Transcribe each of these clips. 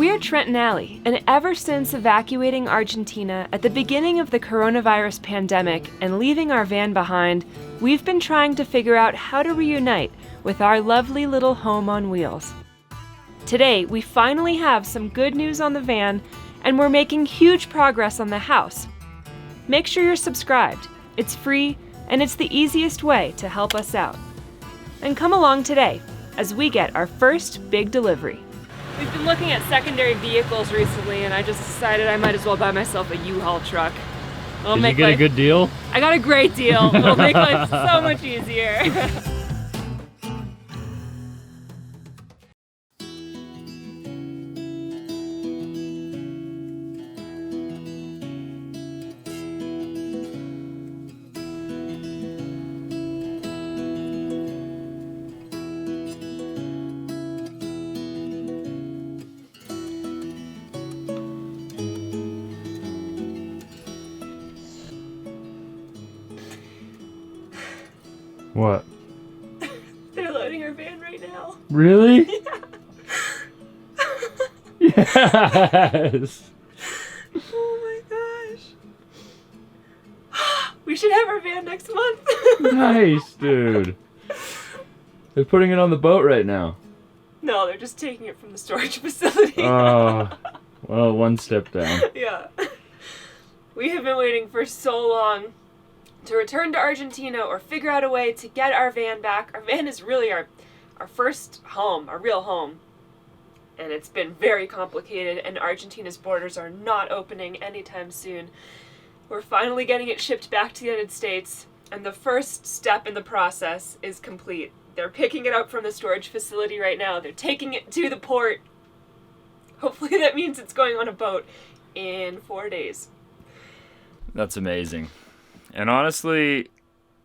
We're Trent Allie, and ever since evacuating Argentina at the beginning of the coronavirus pandemic and leaving our van behind, we've been trying to figure out how to reunite with our lovely little home on wheels. Today, we finally have some good news on the van, and we're making huge progress on the house. Make sure you're subscribed. It's free, and it's the easiest way to help us out. And come along today as we get our first big delivery. We've been looking at secondary vehicles recently, and I just decided I might as well buy myself a U-Haul truck. Did you get a good deal? I got a great deal. It'll make life so much easier. What? They're loading our van right now. Really? Yeah. Yes! Oh my gosh. We should have our van next month. Nice, dude. They're putting it on the boat right now. No, they're just taking it from the storage facility. Oh, well, one step down. Yeah. We have been waiting for so long to return to Argentina or figure out a way to get our van back. Our van is really our first home, our real home. And it's been very complicated, and Argentina's borders are not opening anytime soon. We're finally getting it shipped back to the United States, and the first step in the process is complete. They're picking it up from the storage facility right now. They're taking it to the port. Hopefully that means it's going on a boat in 4 days. That's amazing. And honestly,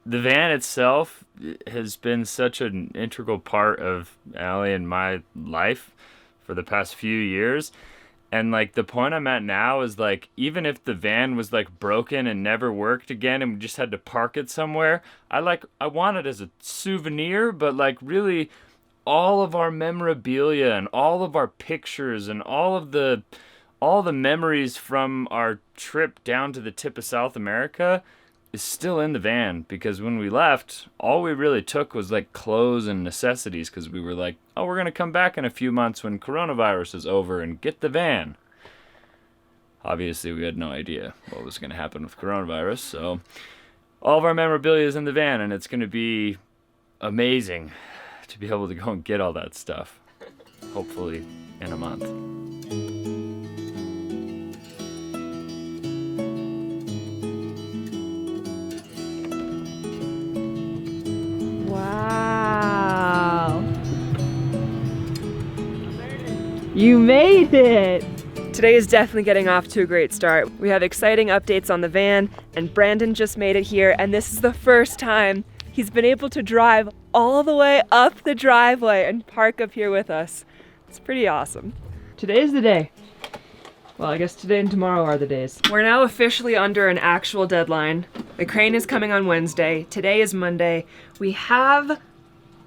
the van itself has been such an integral part of Allie and my life for the past few years. And like the point I'm at now is like, even if the van was like broken and never worked again and we just had to park it somewhere, I want it as a souvenir, but like really all of our memorabilia and all of our pictures and all the memories from our trip down to the tip of South America is still in the van, because when we left, all we really took was like clothes and necessities, because we were like, oh, we're going to come back in a few months when coronavirus is over and get the van. Obviously, we had no idea what was going to happen with coronavirus, so all of our memorabilia is in the van, and it's going to be amazing to be able to go and get all that stuff, hopefully in a month. Wow. You made it! Today is definitely getting off to a great start. We have exciting updates on the van, and Brandon just made it here, and this is the first time he's been able to drive all the way up the driveway and park up here with us. It's pretty awesome. Today's the day. Well, I guess today and tomorrow are the days. We're now officially under an actual deadline. The crane is coming on Wednesday. Today is Monday. We have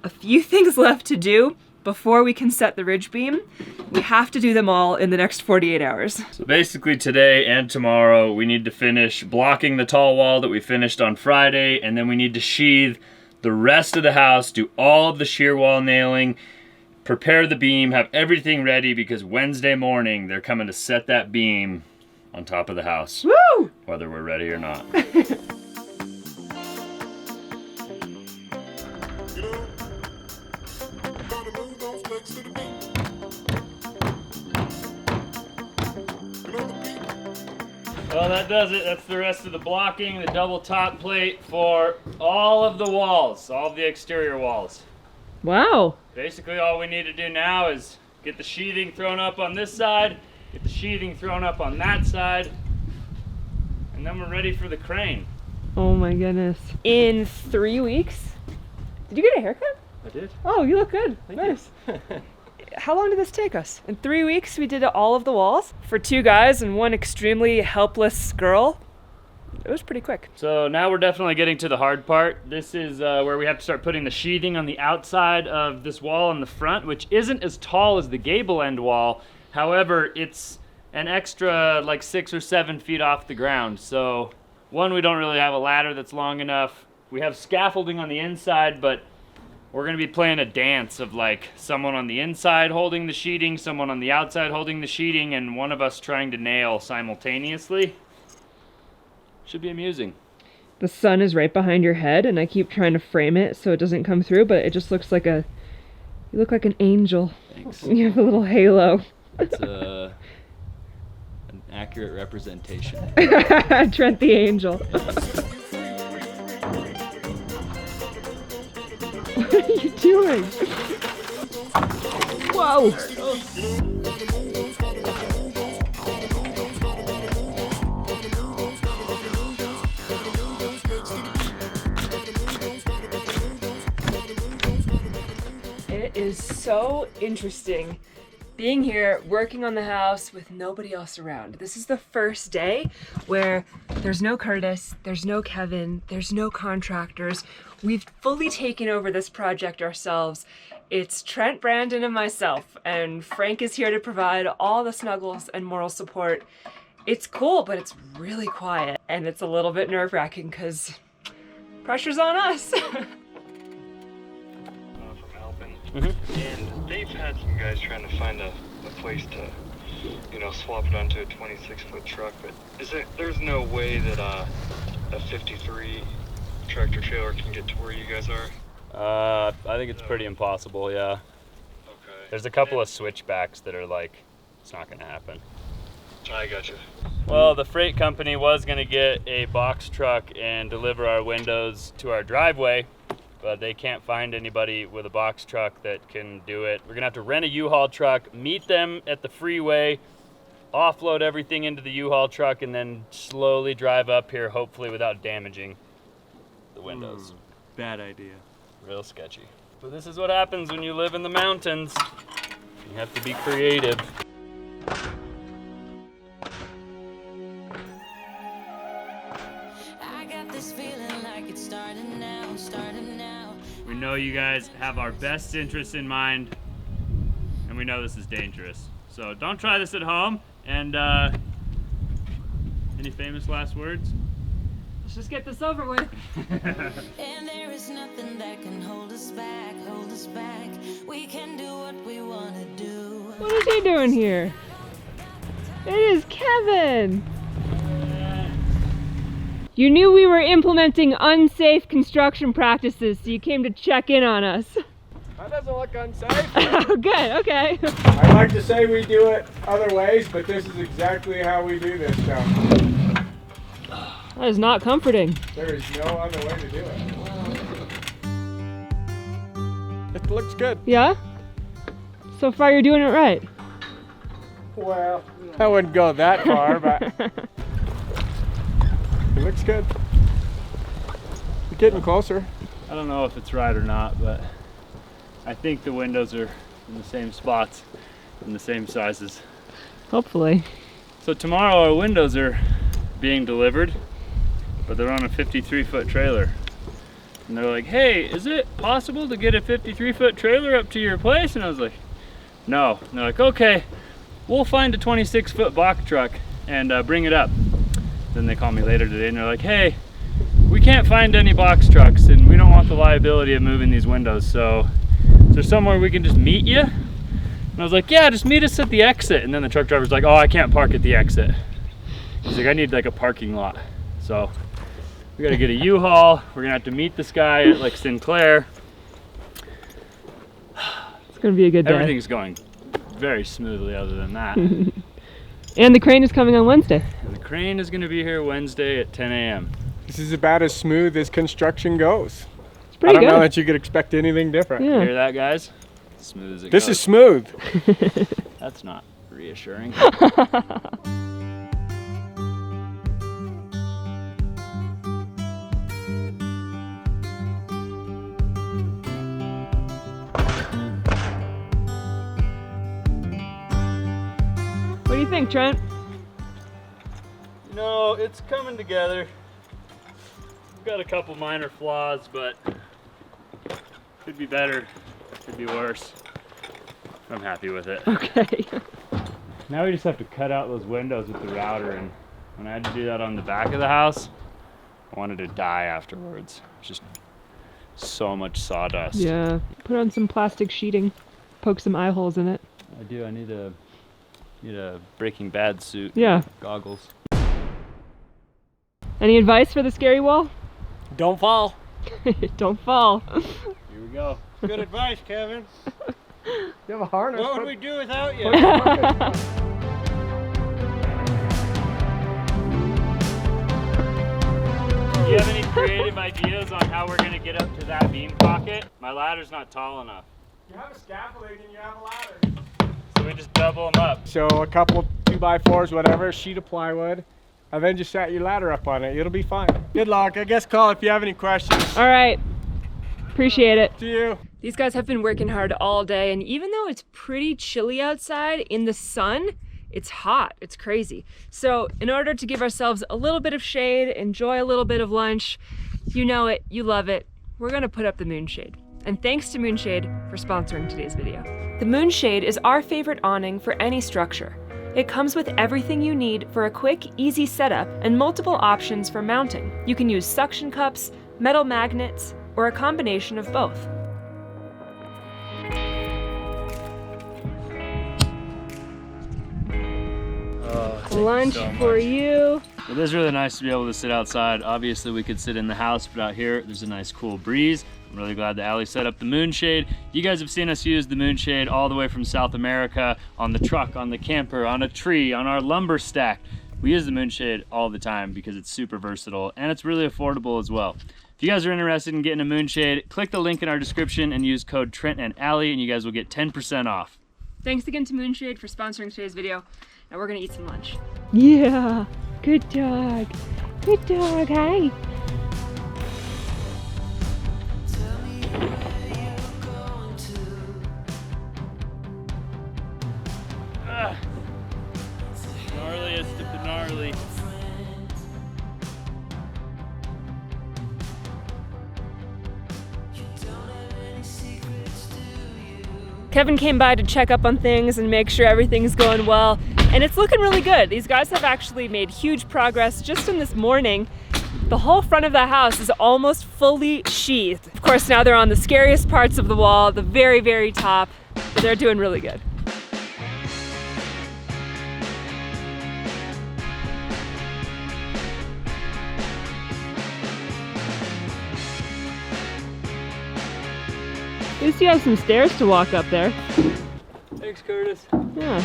a few things left to do before we can set the ridge beam. We have to do them all in the next 48 hours. So basically today and tomorrow we need to finish blocking the tall wall that we finished on Friday, and then we need to sheathe the rest of the house, do all of the shear wall nailing, prepare the beam, have everything ready, because Wednesday morning they're coming to set that beam on top of the house. Woo! Whether we're ready or not. Well, that does it. That's the rest of the blocking, the double top plate for all of the walls, all of the exterior walls. Wow. Basically all we need to do now is get the sheathing thrown up on this side, get the sheathing thrown up on that side, and then we're ready for the crane. Oh my goodness. In 3 weeks? Did you get a haircut? I did. Oh, you look good. Thank Nice. you. How long did this take us? In 3 weeks, we did all of the walls for 2 guys and 1 extremely helpless girl. It was pretty quick. So now we're definitely getting to the hard part. This is where we have to start putting the sheathing on the outside of this wall in the front, which isn't as tall as the gable end wall, However, it's an extra like 6 or 7 feet off the ground. So one, we don't really have a ladder that's long enough. We have scaffolding on the inside, but we're gonna be playing a dance of like someone on the inside holding the sheeting, someone on the outside holding the sheeting, and one of us trying to nail simultaneously. Should be amusing. The sun is right behind your head, and I keep trying to frame it so it doesn't come through, but it just looks like you look like an angel. Thanks. You have a little halo. It's an accurate representation. Trent the angel. What are you doing? Whoa! It is so interesting being here, working on the house with nobody else around. This is the first day where there's no Curtis, there's no Kevin, there's no contractors. We've fully taken over this project ourselves. It's Trent, Brandon, and myself, and Frank is here to provide all the snuggles and moral support. It's cool, but it's really quiet, and it's a little bit nerve-wracking because pressure's on us. From helping, and they've had some guys trying to find a place to, you know, swap it onto a 26-foot truck, but there's no way that a 53 tractor trailer can get to where you guys are? I think it's pretty impossible, yeah. Okay. There's a couple of switchbacks that are like, it's not gonna happen. I gotcha. Well, the freight company was gonna get a box truck and deliver our windows to our driveway, but they can't find anybody with a box truck that can do it. We're gonna have to rent a U-Haul truck, meet them at the freeway, offload everything into the U-Haul truck, and then slowly drive up here, hopefully without damaging the windows. Bad idea. Real sketchy. But this is what happens when you live in the mountains. You have to be creative. I got this feeling like it's starting now, starting now. We know you guys have our best interests in mind, and we know this is dangerous. So don't try this at home. And any famous last words? Let's just get this over with. And there is nothing that can hold us back, hold us back. We can do what we want to do. What is he doing here? It is Kevin! You knew we were implementing unsafe construction practices, so you came to check in on us. That doesn't look unsafe. Oh, good, okay. I'd like to say we do it other ways, but this is exactly how we do this stuff. That is not comforting. There is no other way to do it. It looks good. Yeah? So far you're doing it right. Well, I wouldn't go that far, but it looks good. We're getting closer. I don't know if it's right or not, but I think the windows are in the same spots and the same sizes. Hopefully. So tomorrow our windows are being delivered, but they're on a 53-foot trailer. And they're like, hey, is it possible to get a 53-foot trailer up to your place? And I was like, no. And they're like, okay, we'll find a 26-foot box truck and bring it up. Then they call me later today and they're like, hey, we can't find any box trucks and we don't want the liability of moving these windows, so is there somewhere we can just meet you? And I was like, yeah, just meet us at the exit. And then the truck driver's like, oh, I can't park at the exit. He's like, I need like a parking lot. So we gotta get a U-Haul. We're gonna have to meet this guy at like Sinclair. It's gonna be a good day. Everything's going very smoothly other than that. And the crane is coming on Wednesday. And the crane is gonna be here Wednesday at 10 a.m. This is about as smooth as construction goes. It's pretty I don't good. know that you could expect anything different. Yeah. Hear that, guys? Smooth as it This goes. is smooth. That's not reassuring. What do you think, Trent? No, it's coming together. We've got a couple minor flaws, but could be better, could be worse. I'm happy with it. Okay. Now we just have to cut out those windows with the router, and when I had to do that on the back of the house, I wanted to die afterwards. Just so much sawdust. Yeah. Put on some plastic sheeting. Poke some eye holes in it. I do. I need a Breaking Bad suit. Yeah. Goggles. Any advice for the scary wall? Don't fall. Don't fall. Here we go. Good advice, Kevin. You have a harness. What would we do without you? Do you have any creative ideas on how we're gonna get up to that beam pocket? My ladder's not tall enough. You have a scaffolding and you have a ladder. So we just double them up. So a couple 2x4s, whatever, sheet of plywood, and then just set your ladder up on it. It'll be fine. Good luck. I guess call if you have any questions. All right. Appreciate it. See you. These guys have been working hard all day, and even though it's pretty chilly outside in the sun, it's hot. It's crazy. So in order to give ourselves a little bit of shade, enjoy a little bit of lunch, you know it, you love it, we're gonna put up the moonshade. And thanks to Moonshade for sponsoring today's video. The Moonshade is our favorite awning for any structure. It comes with everything you need for a quick, easy setup and multiple options for mounting. You can use suction cups, metal magnets, or a combination of both. Lunch for you. It is really nice to be able to sit outside. Obviously we could sit in the house, but out here there's a nice cool breeze. I'm really glad that Allie set up the moonshade. You guys have seen us use the moonshade all the way from South America, on the truck, on the camper, on a tree, on our lumber stack. We use the moonshade all the time because it's super versatile and it's really affordable as well. If you guys are interested in getting a moonshade, click the link in our description and use code Trent and Allie and you guys will get 10% off. Thanks again to Moonshade for sponsoring today's video. Now we're gonna eat some lunch. Yeah, good dog. Good dog, hi. Gnarliest of the gnarly. Kevin came by to check up on things and make sure everything's going well, and it's looking really good. These guys have actually made huge progress just in this morning. The whole front of the house is almost fully sheathed. Of course, now they're on the scariest parts of the wall, the very, very top, but they're doing really good. At least you have some stairs to walk up there. Thanks, Curtis. Yeah.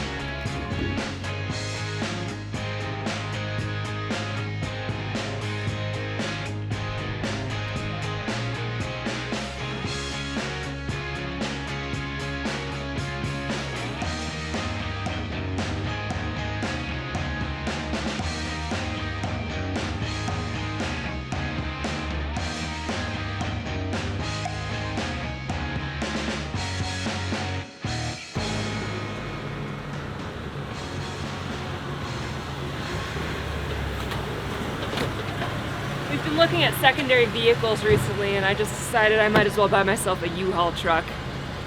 We've been looking at secondary vehicles recently, and I just decided I might as well buy myself a U-Haul truck.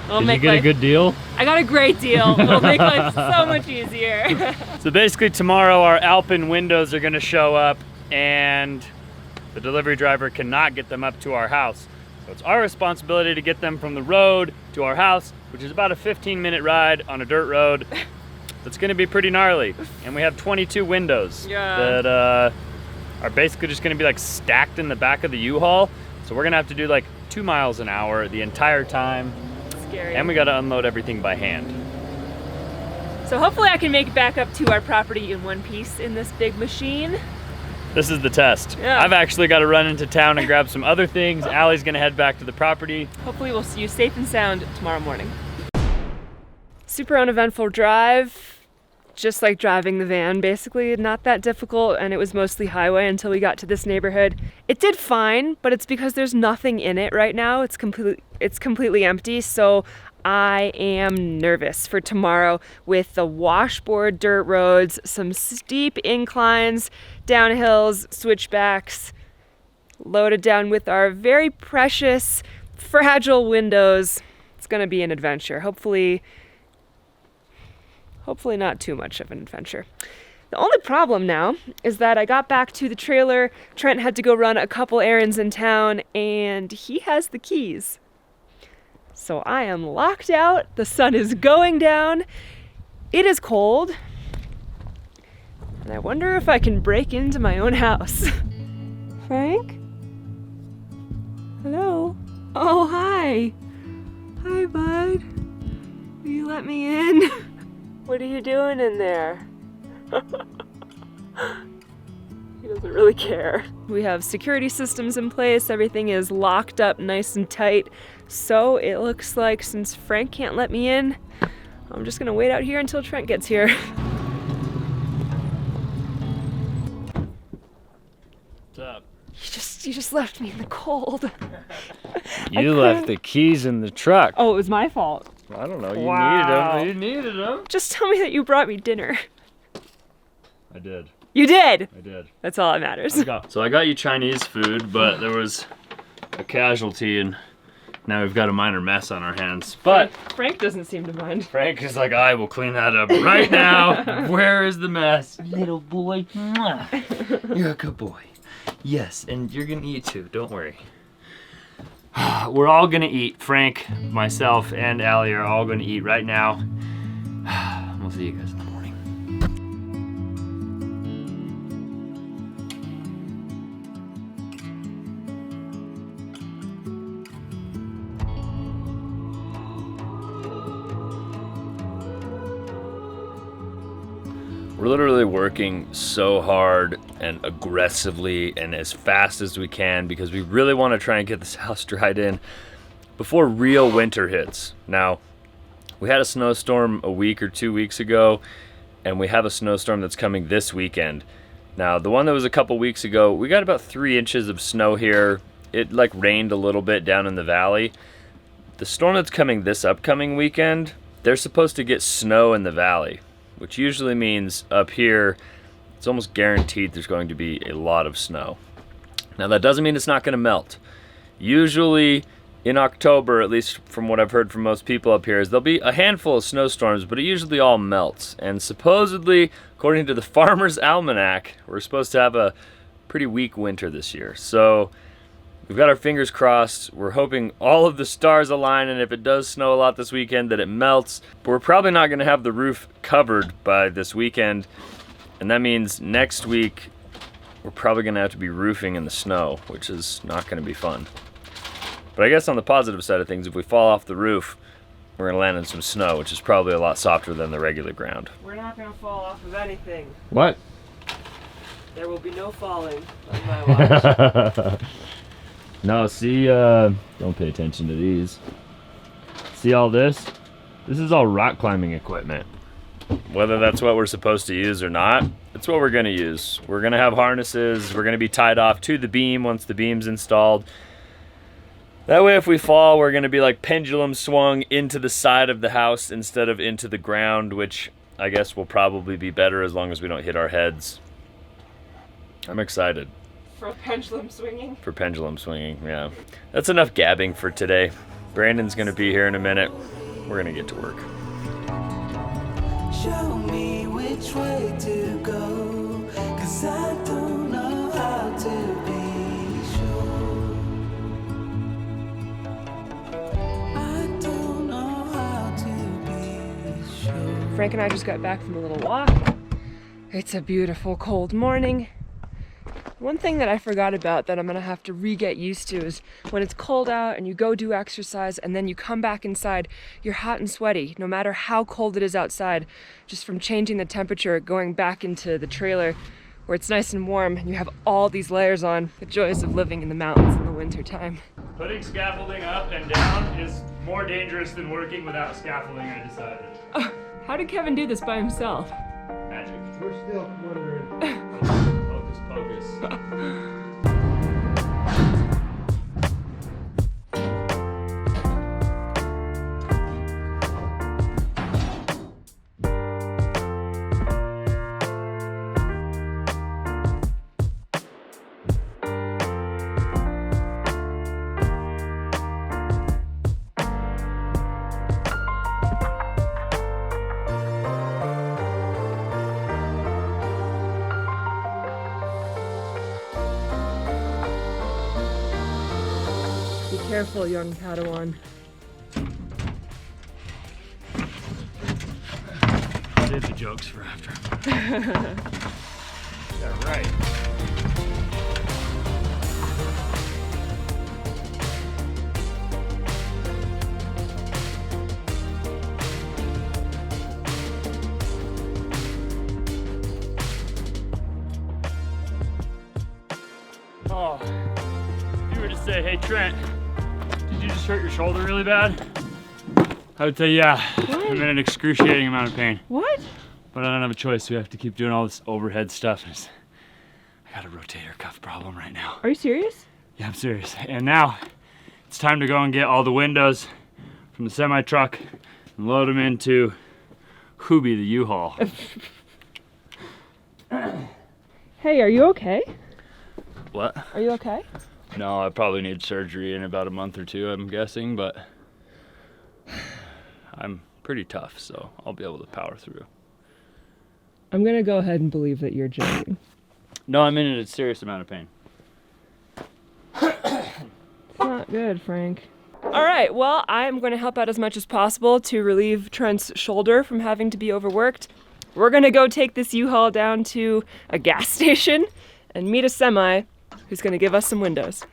Did you get a good deal? I got a great deal. It'll make life so much easier. So basically tomorrow our Alpine windows are gonna show up and the delivery driver cannot get them up to our house. So it's our responsibility to get them from the road to our house, which is about a 15-minute ride on a dirt road. That's gonna be pretty gnarly. And we have 22 windows that are basically just gonna be like stacked in the back of the U-Haul. So we're gonna have to do like 2 miles an hour the entire time. Scary. And we gotta unload everything by hand. So hopefully I can make it back up to our property in one piece in this big machine. This is the test. Yeah. I've actually got to run into town and grab some other things. Allie's gonna head back to the property. Hopefully we'll see you safe and sound tomorrow morning. Super uneventful drive, just like driving the van basically. Not that difficult, and it was mostly highway until we got to this neighborhood. It did fine, but it's because there's nothing in it right now. It's completely empty, so I am nervous for tomorrow with the washboard dirt roads, some steep inclines, downhills, switchbacks, loaded down with our very precious, fragile windows. It's gonna be an adventure. Hopefully Hopefully not too much of an adventure. The only problem now is that I got back to the trailer. Trent had to go run a couple errands in town, and he has the keys. So I am locked out. The sun is going down. It is cold. And I wonder if I can break into my own house. Frank? Hello? Oh, hi. Hi, bud. Will you let me in? What are you doing in there? He doesn't really care. We have security systems in place. Everything is locked up nice and tight. So it looks like since Frank can't let me in, I'm just gonna wait out here until Trent gets here. What's up? You just left me in the cold. You left the keys in the truck. Oh, it was my fault. I don't know. You Wow. needed them. You needed them. Just tell me that you brought me dinner. I did. You did? I did. That's all that matters. So I got you Chinese food, but there was a casualty, and now we've got a minor mess on our hands. But Frank doesn't seem to mind. Frank is like, I will clean that up right now. Where is the mess? Little boy. Mwah. You're a good boy. Yes, and you're gonna eat too, don't worry. We're all gonna eat. Frank, myself, and Allie are all gonna eat right now. We'll see you guys in the morning. We're literally working so hard and aggressively and as fast as we can because we really want to try and get this house dried in before real winter hits. Now, we had a snowstorm a week or 2 weeks ago, and we have a snowstorm that's coming this weekend. Now, the one that was a couple weeks ago, we got about 3 inches of snow here. It like rained a little bit down in the valley. The storm that's coming this upcoming weekend, they're supposed to get snow in the valley, which usually means up here, it's almost guaranteed there's going to be a lot of snow. Now that doesn't mean it's not gonna melt. Usually in October, at least from what I've heard from most people up here, is there'll be a handful of snowstorms, but it usually all melts. And supposedly, according to the Farmer's Almanac, we're supposed to have a pretty weak winter this year. So we've got our fingers crossed. We're hoping all of the stars align, and if it does snow a lot this weekend, that it melts. But we're probably not gonna have the roof covered by this weekend. And that means next week, we're probably gonna have to be roofing in the snow, which is not gonna be fun. But I guess on the positive side of things, if we fall off the roof, we're gonna land in some snow, which is probably a lot softer than the regular ground. We're not gonna fall off of anything. What? There will be no falling on my watch. No, see, don't pay attention to these. See all this? This is all rock climbing equipment. Whether that's what we're supposed to use or not, it's what we're gonna use. We're gonna have harnesses, we're gonna be tied off to the beam once the beam's installed. That way if we fall, we're gonna be like pendulum swung into the side of the house instead of into the ground, which I guess will probably be better as long as we don't hit our heads. I'm excited. For pendulum swinging? For pendulum swinging, yeah. That's enough gabbing for today. Brandon's gonna be here in a minute. We're gonna get to work. Show me which way to go, 'cause I don't know how to be sure. I don't know how to be sure. Frank and I just got back from a little walk. It's a beautiful cold morning. One thing that I forgot about that I'm gonna have to re-get used to is when it's cold out and you go do exercise and then you come back inside, you're hot and sweaty, no matter how cold it is outside, just from changing the temperature, going back into the trailer where it's nice and warm and you have all these layers on. The joys of living in the mountains in the winter time. Putting scaffolding up and down is more dangerous than working without scaffolding, I decided. Oh, how did Kevin do this by himself? Magic. We're still wondering. Focus, focus. careful, young Padawan. Save the jokes for after. Yeah, right. Oh, if you were to say, hey Trent, did you just hurt your shoulder really bad? I would say, yeah, What? I'm in an excruciating amount of pain. What? But I don't have a choice. We have to keep doing all this overhead stuff. I got a rotator cuff problem right now. Are you serious? Yeah, I'm serious. And now it's time to go and get all the windows from the semi truck and load them into Hoobie, the U-Haul. Hey, are you okay? What? Are you okay? No, I probably need surgery in about a month or two, I'm guessing, but I'm pretty tough, so I'll be able to power through. I'm gonna go ahead and believe that you're joking. No, I'm in a serious amount of pain. It's not good, Frank. All right, well, I'm going to help out as much as possible to relieve Trent's shoulder from having to be overworked. We're going to go take this U-Haul down to a gas station and meet a semi who's going to give us some windows.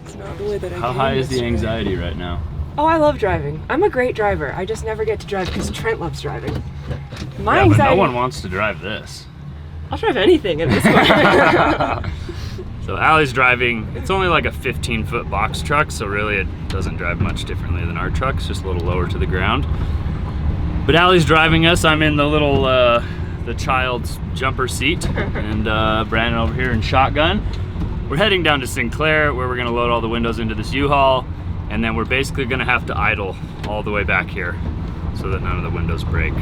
It's not the way that I How came high is the yesterday. anxiety right now? Oh, I love driving. I'm a great driver. I just never get to drive because Trent loves driving. My Yeah, but anxiety... no one wants to drive this. I'll drive anything at this point. So Allie's driving, it's only like a 15-foot box truck, so really it doesn't drive much differently than our truck. It's just a little lower to the ground. But Allie's driving us. I'm in the little, the child's jumper seat, and Brandon over here in shotgun. We're heading down to Sinclair, where we're gonna load all the windows into this U-Haul, and then we're basically gonna have to idle all the way back here so that none of the windows break.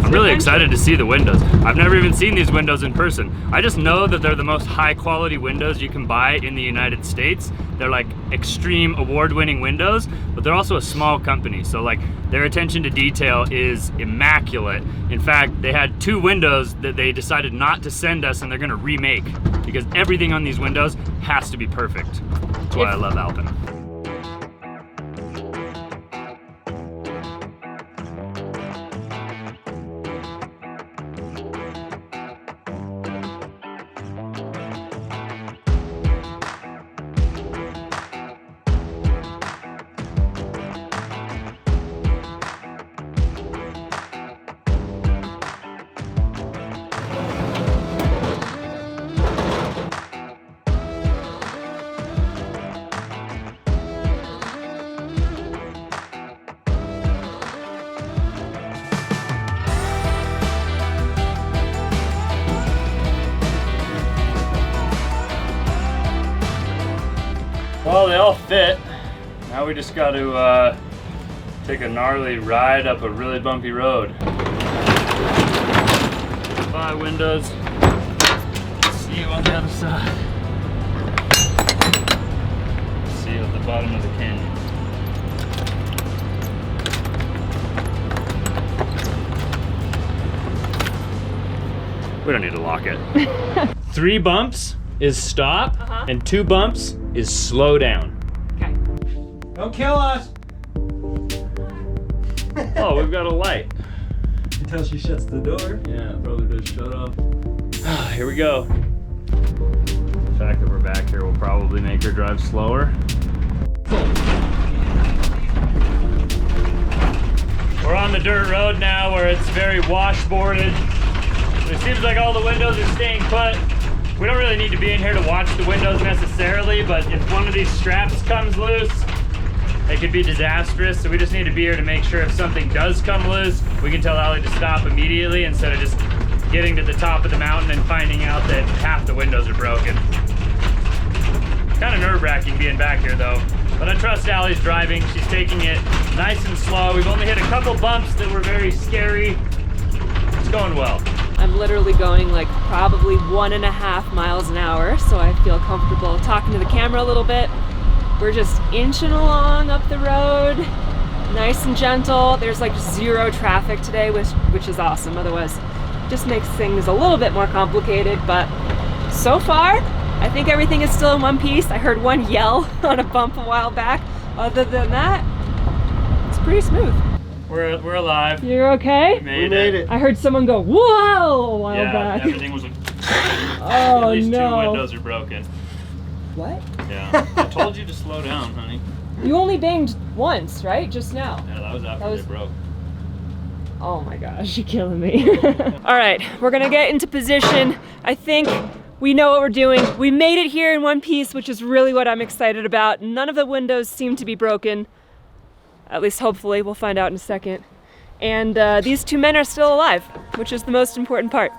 I'm really excited to see the windows. I've never even seen these windows in person. I just know that they're the most high quality windows you can buy in the United States. They're like extreme award-winning windows, but they're also a small company. So like their attention to detail is immaculate. In fact, they had 2 windows that they decided not to send us and they're gonna remake because everything on these windows has to be perfect. That's why I love Alpine. Well, they all fit. Now we just got to take a gnarly ride up a really bumpy road. Bye, windows. See you on the other side. See you at the bottom of the canyon. We don't need to lock it. 3 bumps is stop, and 2 bumps is slow down. Okay. Don't kill us. Oh, we've got a light. Until she shuts the door. Yeah, it probably does shut off. Here we go. The fact that we're back here will probably make her drive slower. We're on the dirt road now where it's very washboarded. It seems like all the windows are staying put. We don't really need to be in here to watch the windows necessarily, but if one of these straps comes loose, it could be disastrous. So we just need to be here to make sure if something does come loose, we can tell Allie to stop immediately instead of just getting to the top of the mountain and finding out that half the windows are broken. Kind of nerve-wracking being back here though, but I trust Allie's driving. She's taking it nice and slow. We've only hit a couple bumps that were very scary. It's going well. I'm literally going like probably 1.5 miles an hour, so I feel comfortable talking to the camera a little bit. We're just inching along up the road, nice and gentle. There's like 0 traffic today, which is awesome. Otherwise, it just makes things a little bit more complicated, but so far, I think everything is still in one piece. I heard one yell on a bump a while back. Other than that, it's pretty smooth. We're alive. You're okay? We made it. I heard someone go, whoa, a while back. Everything was like, Oh, at least no. 2 windows are broken. What? Yeah. I told you to slow down, honey. You only banged once, right? Just now. Yeah, that was after they broke. Oh my gosh, you're killing me. All right, we're gonna get into position. I think we know what we're doing. We made it here in one piece, which is really what I'm excited about. None of the windows seem to be broken. At least hopefully, we'll find out in a second. And these 2 men are still alive, which is the most important part.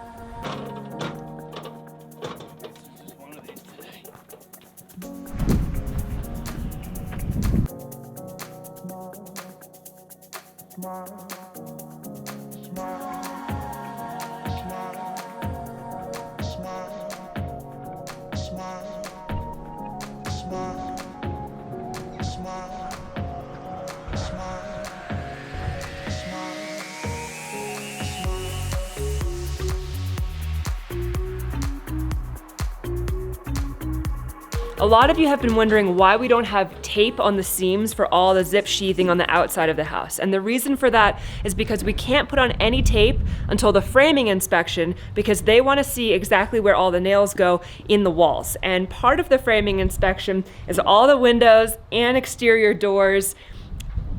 A lot of you have been wondering why we don't have tape on the seams for all the zip sheathing on the outside of the house. And the reason for that is because we can't put on any tape until the framing inspection, because they want to see exactly where all the nails go in the walls. And part of the framing inspection is all the windows and exterior doors,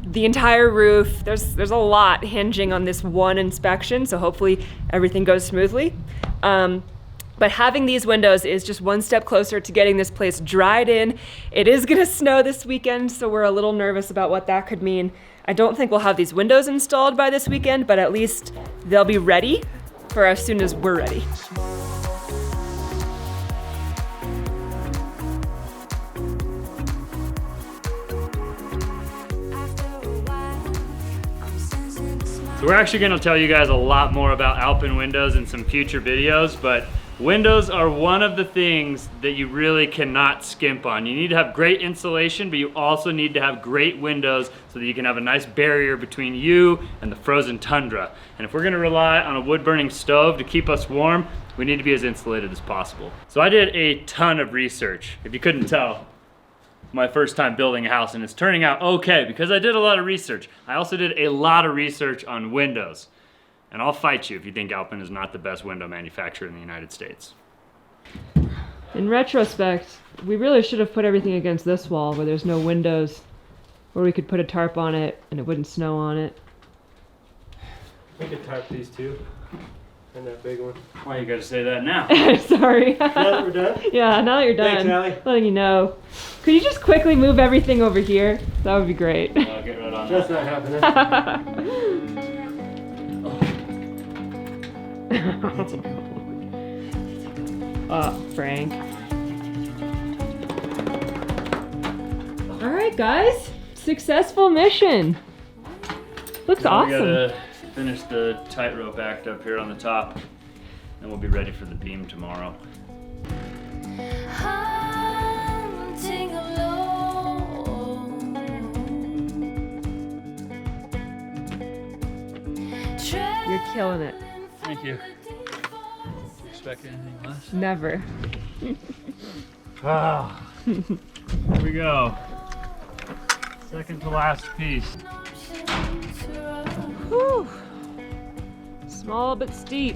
the entire roof. There's a lot hinging on this one inspection, so hopefully everything goes smoothly. But having these windows is just one step closer to getting this place dried in. It is gonna snow this weekend, so we're a little nervous about what that could mean. I don't think we'll have these windows installed by this weekend, but at least they'll be ready for as soon as we're ready. So we're actually gonna tell you guys a lot more about Alpine windows in some future videos, but windows are one of the things that you really cannot skimp on. You need to have great insulation, but you also need to have great windows so that you can have a nice barrier between you and the frozen tundra. And if we're gonna rely on a wood-burning stove to keep us warm, we need to be as insulated as possible. So I did a ton of research, if you couldn't tell. My first time building a house, and it's turning out okay because I did a lot of research. I also did a lot of research on windows. And I'll fight you if you think Alpine is not the best window manufacturer in the United States. In retrospect, we really should have put everything against this wall where there's no windows, where we could put a tarp on it and it wouldn't snow on it. We could tarp these 2 and that big one. Why you gotta say that now? Sorry. Now that we're done? Yeah, now that you're done. Thanks, Allie. Letting you know. Could you just quickly move everything over here? That would be great. I'll get right on That's that. not happening. Frank. All right, guys. Successful mission. Looks Now awesome. We gotta finish the tightrope act up here on the top, and we'll be ready for the beam tomorrow. Hunting alone. You're killing it. Thank you. Expect anything less? Never. Ah, here we go. Second to last piece. Whew. Small but steep.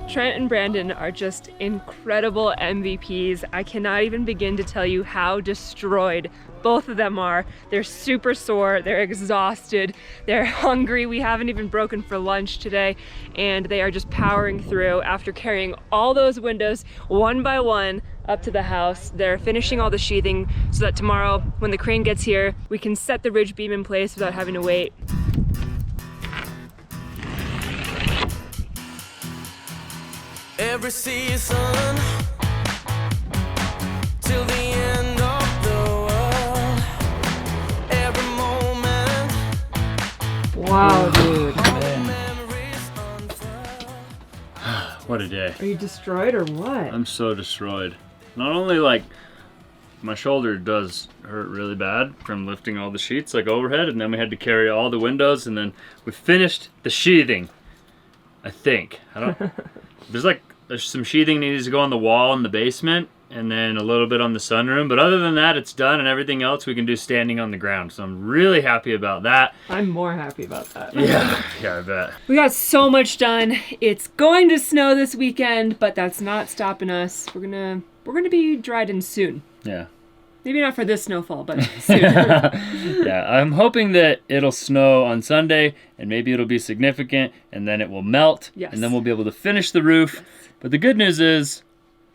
Trent and Brandon are just incredible MVPs. I cannot even begin to tell you how destroyed both of them are. They're super sore, they're exhausted, they're hungry. We haven't even broken for lunch today, and they are just powering through after carrying all those windows one by one up to the house. They're finishing all the sheathing so that tomorrow, when the crane gets here, we can set the ridge beam in place without having to wait. Every season till the end of the world. Every moment. Wow, dude. Memories unfurl. What a day. Are you destroyed or what? I'm so destroyed. Not only like my shoulder does hurt really bad from lifting all the sheets like overhead, and then we had to carry all the windows, and then we finished the sheathing, I think. I don't, there's some sheathing needs to go on the wall in the basement, and then a little bit on the sunroom, but other than that, it's done, and everything else we can do standing on the ground, so I'm really happy about that. I'm more happy about that. Yeah, I bet. We got so much done. It's going to snow this weekend, but that's not stopping us. We're gonna be dried in soon. Yeah. Maybe not for this snowfall, but soon. Yeah, I'm hoping that it'll snow on Sunday, and maybe it'll be significant, and then it will melt, Yes. and then we'll be able to finish the roof. Yes. But the good news is,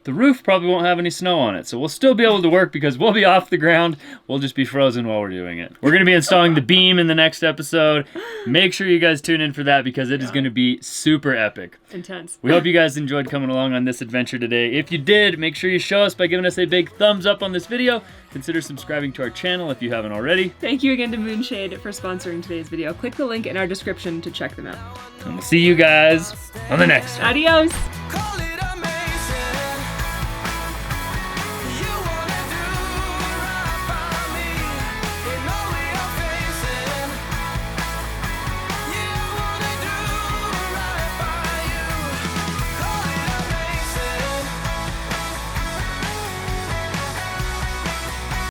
the roof probably won't have any snow on it, so we'll still be able to work because we'll be off the ground. We'll just be frozen while we're doing it. We're going to be installing the beam in the next episode. Make sure you guys tune in for that because it is going to be super epic. Intense. We hope you guys enjoyed coming along on this adventure today. If you did, make sure you show us by giving us a big thumbs up on this video. Consider subscribing to our channel if you haven't already. Thank you again to Moonshade for sponsoring today's video. Click the link in our description to check them out. And we'll see you guys on the next one. Adios.